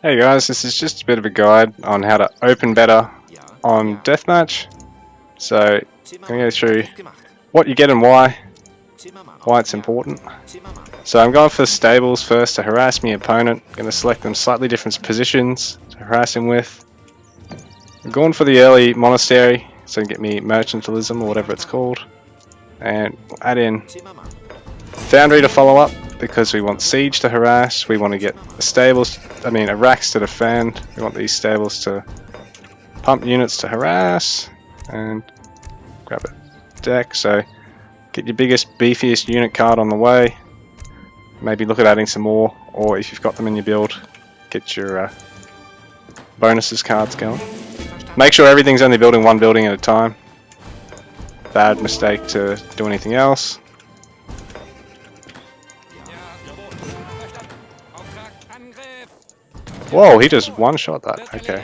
Hey guys, this is just a bit of a guide on how to open better on Deathmatch. So, I'm going to go through what you get and why it's important. So I'm going for stables first to harass my opponent. I'm going to select them slightly different positions to harass him with. I'm going for the early monastery, so get me mercantilism or whatever it's called. And we'll add in foundry to follow up, because we want siege to harass, we want to get stables, racks to defend, we want these stables to pump units to harass, and grab a deck, so get your biggest, beefiest unit card on the way, maybe look at adding some more, or if you've got them in your build, get your bonuses cards going. Make sure everything's only building one building at a time, bad mistake to do anything else. Whoa, he just one-shot that. Okay.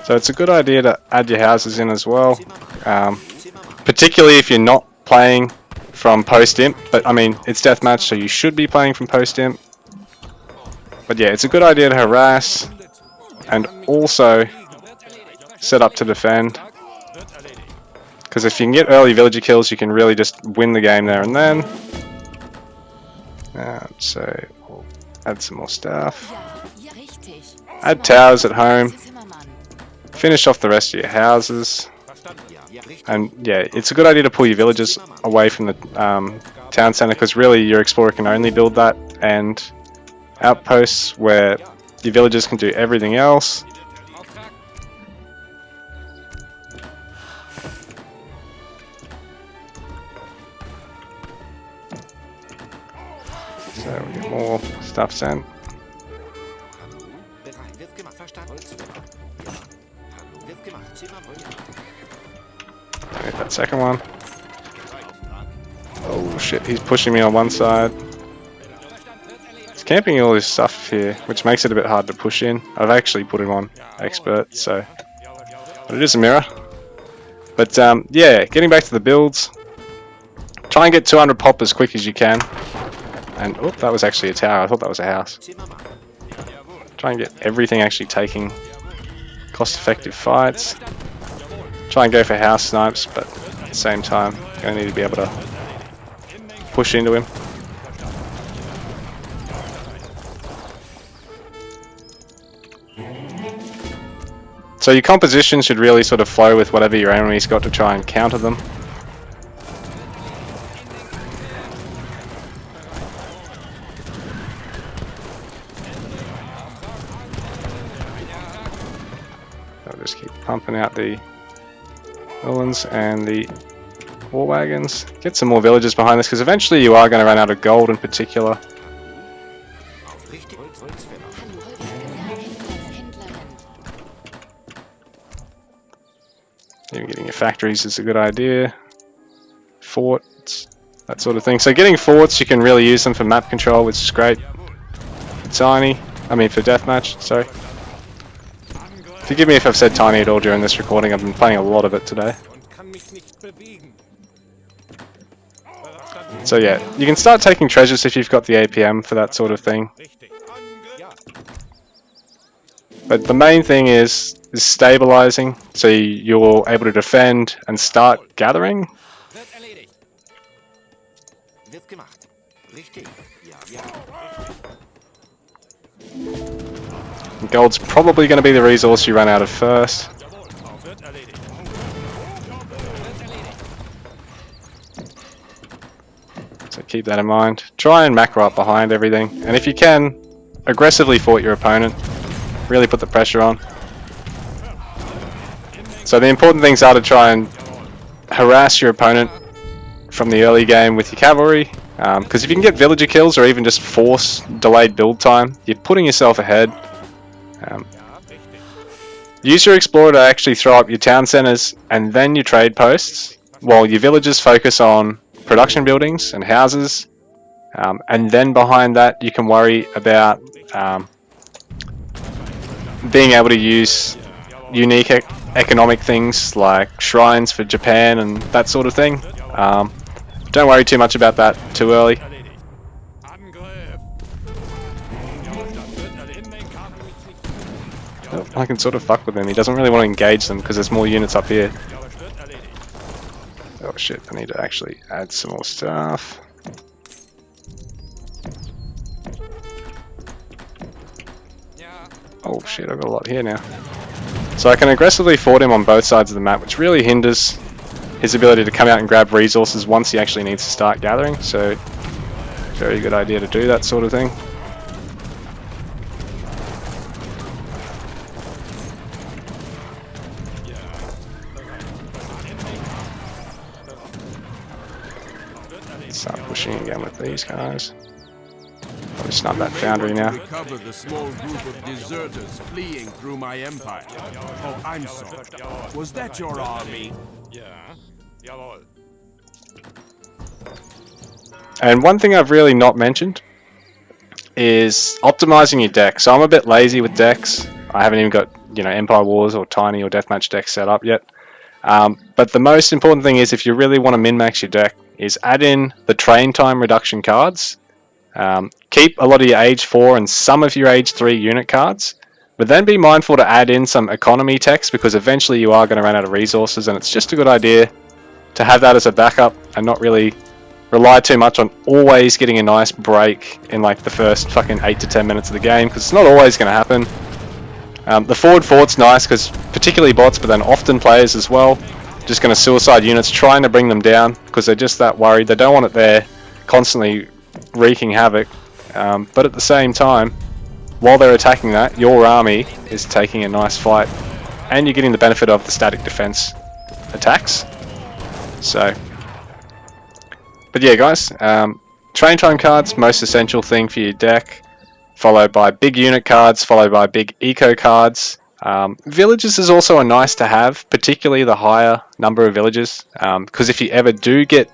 So it's a good idea to add your houses in as well, particularly if you're not playing from post-imp, but I mean, it's deathmatch, so you should be playing from post-imp. But yeah, it's a good idea to harass and also set up to defend, because if you can get early villager kills, you can really just win the game there and then. So we'll add some more stuff. Add towers at home. Finish off the rest of your houses. And yeah, it's a good idea to pull your villagers away from the town center, because really your explorer can only build that, and outposts where your villagers can do everything else. So we get more stuff sent. Hit that second one. Oh shit, he's pushing me on one side. He's camping all this stuff here, which makes it a bit hard to push in. I've actually put him on expert, so... But it is a mirror. But yeah, getting back to the builds. Try and get 200 pop as quick as you can. And, oh, that was actually a tower. I thought that was a house. Try and get everything actually taking cost-effective fights. Try and go for house snipes, but at the same time, you're going to need to be able to push into him. So your composition should really sort of flow with whatever your enemy's got to try and counter them. I'll just keep pumping out the villains and the war wagons. Get some more villagers behind this, because eventually you are going to run out of gold in particular. Even getting your factories is a good idea. Forts, that sort of thing. So getting forts, you can really use them for map control, which is great. For deathmatch, sorry. Forgive me if I've said tiny at all during this recording, I've been playing a lot of it today. So yeah, you can start taking treasures if you've got the APM for that sort of thing. But the main thing is stabilizing, so you're able to defend and start gathering. Gold's probably going to be the resource you run out of first. So keep that in mind. Try and macro up behind everything, and if you can, aggressively fort your opponent. Really put the pressure on. So the important things are to try and harass your opponent from the early game with your cavalry, because if you can get villager kills or even just force delayed build time, you're putting yourself ahead. Use your explorer to actually throw up your town centers and then your trade posts, while your villagers focus on production buildings and houses, and then behind that you can worry about being able to use unique economic things like shrines for Japan and that sort of thing. Don't worry too much about that too early. I can sort of fuck with him. He doesn't really want to engage them because there's more units up here. Oh shit, I need to actually add some more stuff. Oh shit, I've got a lot here now. So I can aggressively fort him on both sides of the map, which really hinders his ability to come out and grab resources once he actually needs to start gathering. So, very good idea to do that sort of thing. Start pushing again with these guys. Probably snap that foundry now. Recover the small group of deserters fleeing through my empire. Oh, I'm sorry. Was that your army? And one thing I've really not mentioned is optimizing your deck. So I'm a bit lazy with decks. I haven't even got, you know, Empire Wars or Tiny or Deathmatch decks set up yet. But the most important thing is, if you really want to min-max your deck, is add in the train time reduction cards. Keep a lot of your age 4 and some of your age 3 unit cards, but then be mindful to add in some economy techs, because eventually you are going to run out of resources, and it's just a good idea to have that as a backup and not really rely too much on always getting a nice break in like the first fucking 8 to 10 minutes of the game, because it's not always going to happen. The forward fort's nice, because particularly bots, but then often players as well, just going to suicide units, trying to bring them down because they're just that worried. They don't want it there constantly wreaking havoc. But at the same time, while they're attacking that, your army is taking a nice fight, and you're getting the benefit of the static defense attacks. So, but yeah, guys, train time cards, most essential thing for your deck, followed by big unit cards, followed by big eco cards. Villages is also a nice to have, particularly the higher number of villages, because if you ever do get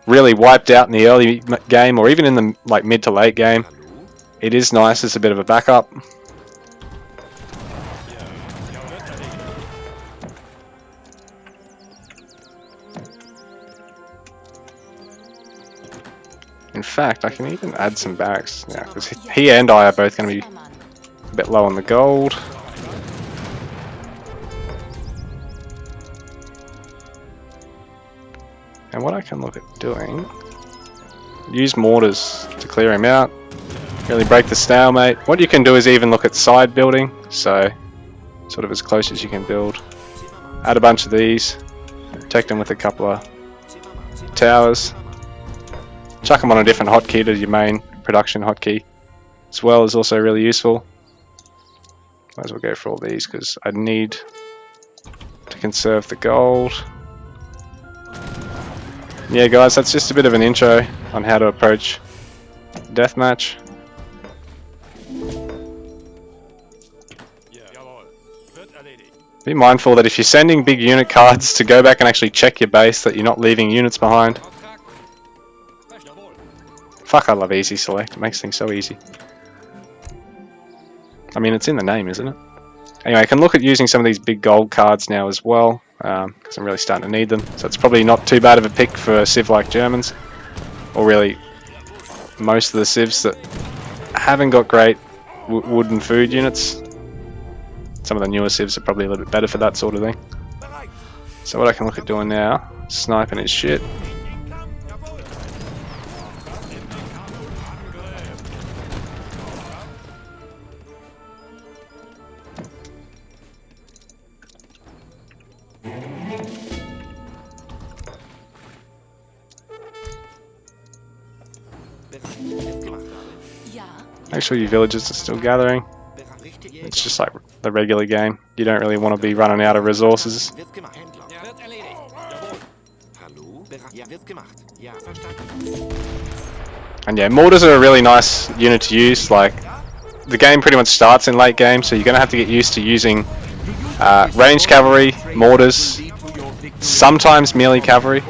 really wiped out in the early game, or even in the like mid to late game, it is nice as a bit of a backup. In fact, I can even add some barracks now, because he and I are both going to be a bit low on the gold. And what I can look at doing, use mortars to clear him out, really break the stalemate. What you can do is even look at side building, so sort of as close as you can build. Add a bunch of these, protect them with a couple of towers, chuck them on a different hotkey to your main production hotkey as well, is also really useful. Might as well go for all these because I need to conserve the gold. Yeah guys, that's just a bit of an intro on how to approach Deathmatch. Be mindful that if you're sending big unit cards, to go back and actually check your base that you're not leaving units behind. Fuck, I love easy select, it makes things so easy. I mean, it's in the name, isn't it? Anyway, I can look at using some of these big gold cards now as well, because I'm really starting to need them. So it's probably not too bad of a pick for Civ like Germans, or really most of the Civs that haven't got great wood and food units. Some of the newer Civs are probably a little bit better for that sort of thing. So what I can look at doing now, sniping his shit. Make sure your villagers are still gathering. It's just like the regular game. You don't really want to be running out of resources. And yeah, mortars are a really nice unit to use. Like, the game pretty much starts in late game, so you're going to have to get used to using ranged cavalry, mortars, sometimes melee cavalry.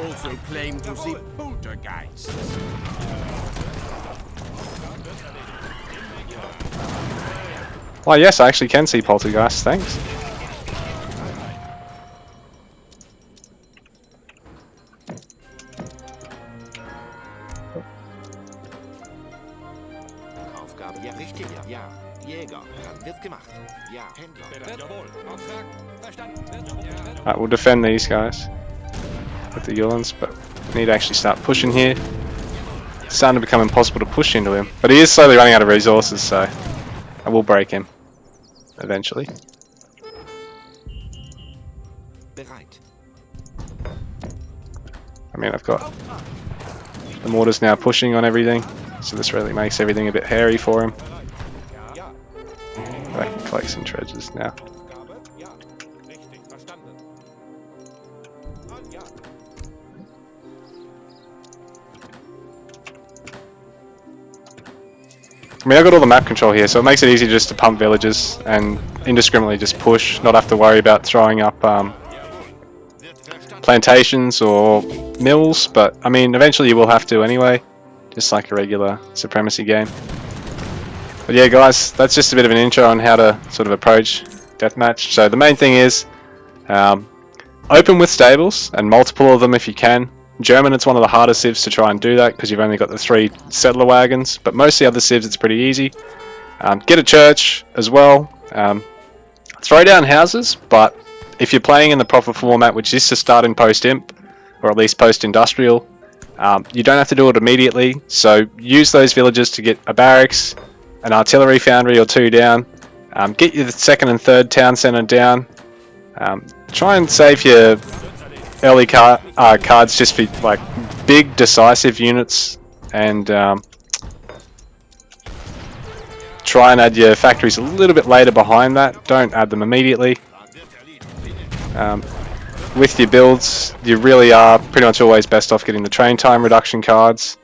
Well, yes, I actually can see poltergeists, thanks. Alright, we'll defend these guys with the Yulins, but we need to actually start pushing here. It's starting to become impossible to push into him, but he is slowly running out of resources, so I will break him eventually. I mean, I've got the mortars now pushing on everything, so this really makes everything a bit hairy for him. But I can collect some treasures now. I mean, I've got all the map control here, so it makes it easy just to pump villages and indiscriminately just push, not have to worry about throwing up plantations or mills, but I mean, eventually you will have to anyway, just like a regular supremacy game. But yeah, guys, that's just a bit of an intro on how to sort of approach Deathmatch. So the main thing is open with stables, and multiple of them if you can. German, it's one of the harder civs to try and do that because you've only got the 3 settler wagons, but most of the other civs it's pretty easy. Get a church as well. Throw down houses, but if you're playing in the proper format, which is to start in post-imp, or at least post-industrial, you don't have to do it immediately, so use those villages to get a barracks, an artillery foundry or 2 down, get your 2nd and 3rd town centre down, try and save your early cards just for like big decisive units, and try and add your factories a little bit later behind that. Don't add them immediately. With your builds, you really are pretty much always best off getting the train time reduction cards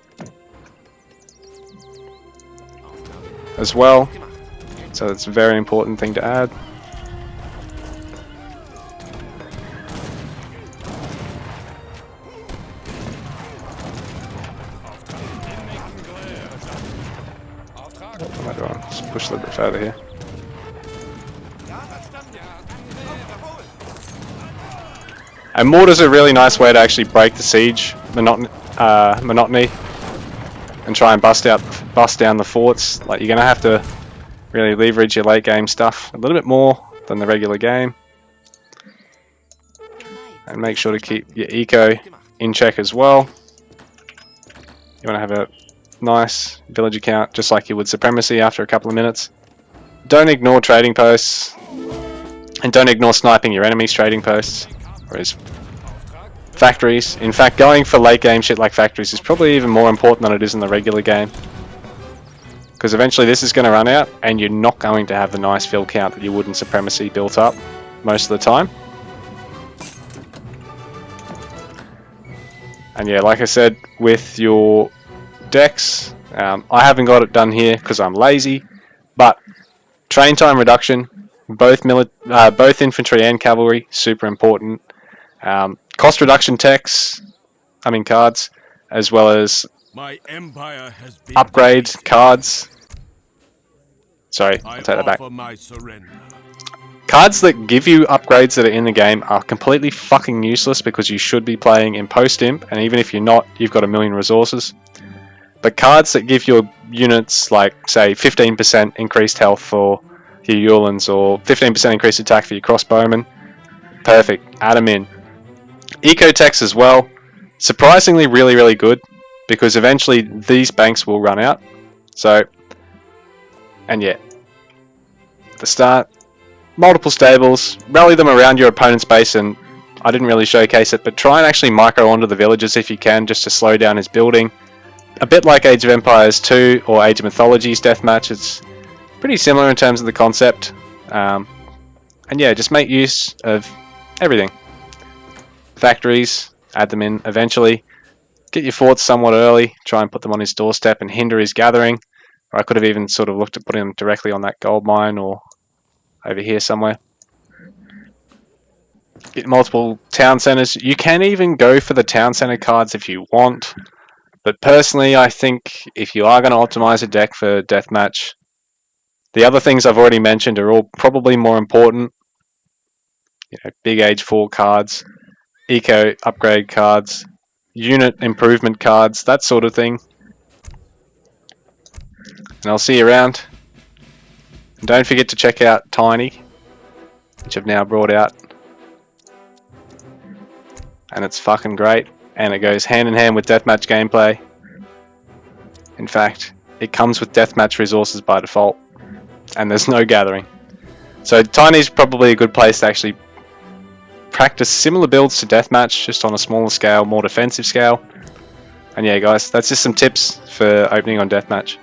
as well, so it's a very important thing to add. What am I doing? Let's push a little bit further here. And mortars are a really nice way to actually break the siege monotony and try and bust down the forts. Like, you're gonna have to really leverage your late game stuff a little bit more than the regular game, and make sure to keep your eco in check as well. You want to have a nice village account just like you would supremacy after a couple of minutes. Don't ignore trading posts, and don't ignore sniping your enemies' trading posts or his factories. In fact, going for late game shit like factories is probably even more important than it is in the regular game, because eventually this is going to run out and you're not going to have the nice fill count that you would in supremacy built up most of the time. And yeah, like I said, with your decks, I haven't got it done here because I'm lazy, but train time reduction, both infantry and cavalry, super important. Cost reduction cards, as well as My empire has been upgrade cards. Sorry, I'll take that back. my surrender. Cards that give you upgrades that are in the game are completely fucking useless because you should be playing in post-imp, and even if you're not, you've got a million resources. But cards that give your units, like, say, 15% increased health for your Yulins, or 15% increased attack for your crossbowmen, perfect, add them in. Eco-techs as well, surprisingly really, really good, because eventually these banks will run out. So, and yeah, at the start, multiple stables, rally them around your opponent's base, and I didn't really showcase it, but try and actually micro onto the villages if you can, just to slow down his building. A bit like Age of Empires 2 or Age of Mythology's Deathmatch, it's pretty similar in terms of the concept. And yeah, just make use of everything. Factories, add them in eventually. Get your forts somewhat early, try and put them on his doorstep and hinder his gathering. Or I could have even sort of looked at putting them directly on that gold mine or over here somewhere. Get multiple town centers. You can even go for the town center cards if you want. But personally, I think if you are going to optimize a deck for Deathmatch, the other things I've already mentioned are all probably more important. You know, big Age 4 cards, eco upgrade cards, unit improvement cards, that sort of thing. And I'll see you around. And don't forget to check out Tiny, which I've now brought out. And it's fucking great. And it goes hand in hand with Deathmatch gameplay. In fact, it comes with Deathmatch resources by default. And there's no gathering. So Tiny's probably a good place to actually practice similar builds to Deathmatch, just on a smaller scale, more defensive scale. And yeah guys, that's just some tips for opening on Deathmatch.